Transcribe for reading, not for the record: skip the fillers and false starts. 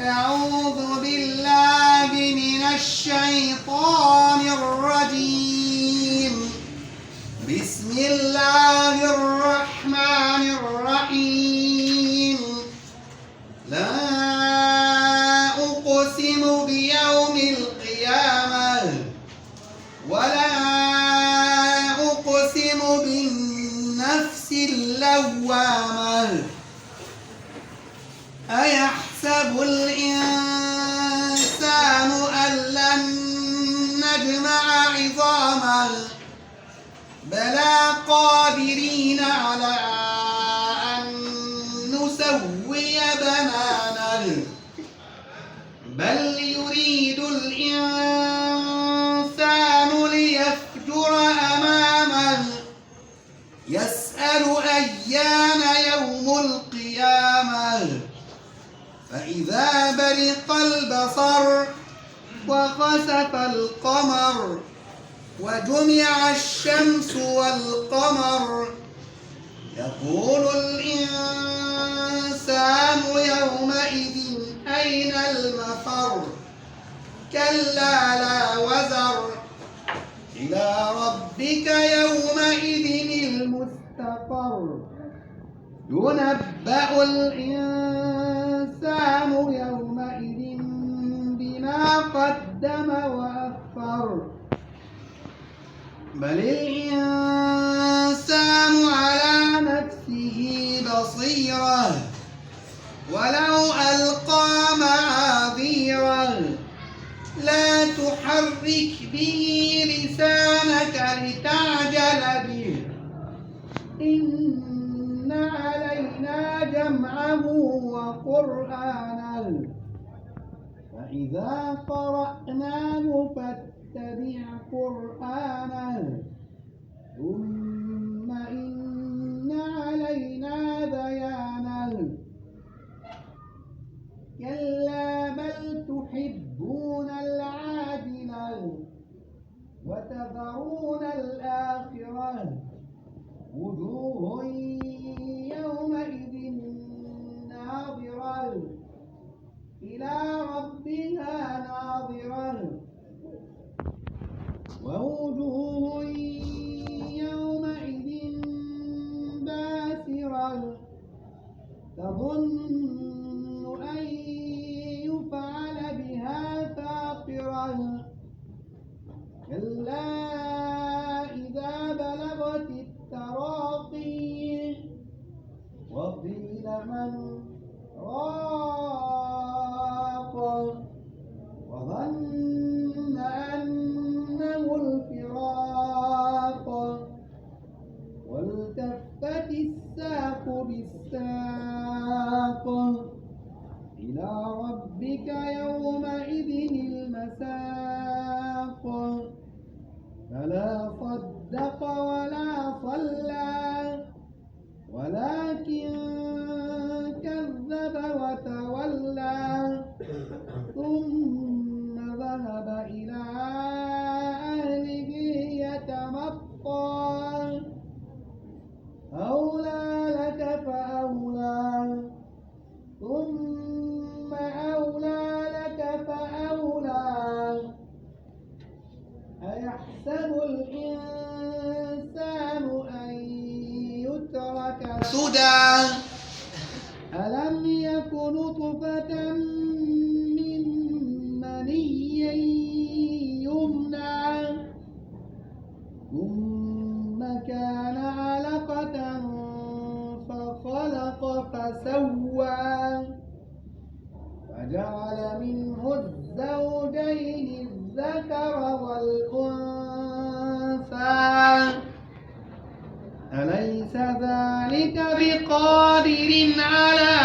أعوذ بالله من الشيطان الرجيم. بسم الله الرحمن الرحيم. لا أقسم بيوم القيامة ولا أقسم بالنفس اللوامة. أيحسب الإنسان أن لن نجمع عظامه بلى قادرين على أن نسوي بنانه بل يريد الإنسان ليفجر أمامه يسأل أيان يوم القيامة فإذا برق البصر وخسف القمر وجمع الشمس والقمر يقول الإنسان يومئذ أين المفر كلا لا وزر إلى ربك يومئذ المستقر ينبأ الإنسان يومئذ بما قدم وأخر بل الإنسان على نفسه بصيرة ولو ألقى معاذيره لا تحرك به لسانك لتعجل به إن علينا جمعه وقرآنه فإذا قرأناه فاتبع قرآنه ثم إن علينا بيانه كلا بل تحبون العاجلة وتذرون الآخرة وجوه يومئذ ناظرة إلى ربها ناظرة ووجوه يومئذ باسرة تظن أن يفعل بها فاقرة كلا إذا بلغت التراقي وقيل من راق وظن أنه الفراق والتفت الساق بالساق إلى ربك يومئذ المساق فلا صدق ولا صلى ولكن كذب وتولى ثم ذهب إلى أهله يتمطى أولى لك فأولى ثم أولى لك فأولى أيحسب الإنسان أن يترك سدى ألم يك نطفة من مني يمنى ثم كان علقة فخلق فسوى فجعل منه الزوجين الذكر والأنثى أليس ذلك بقادر على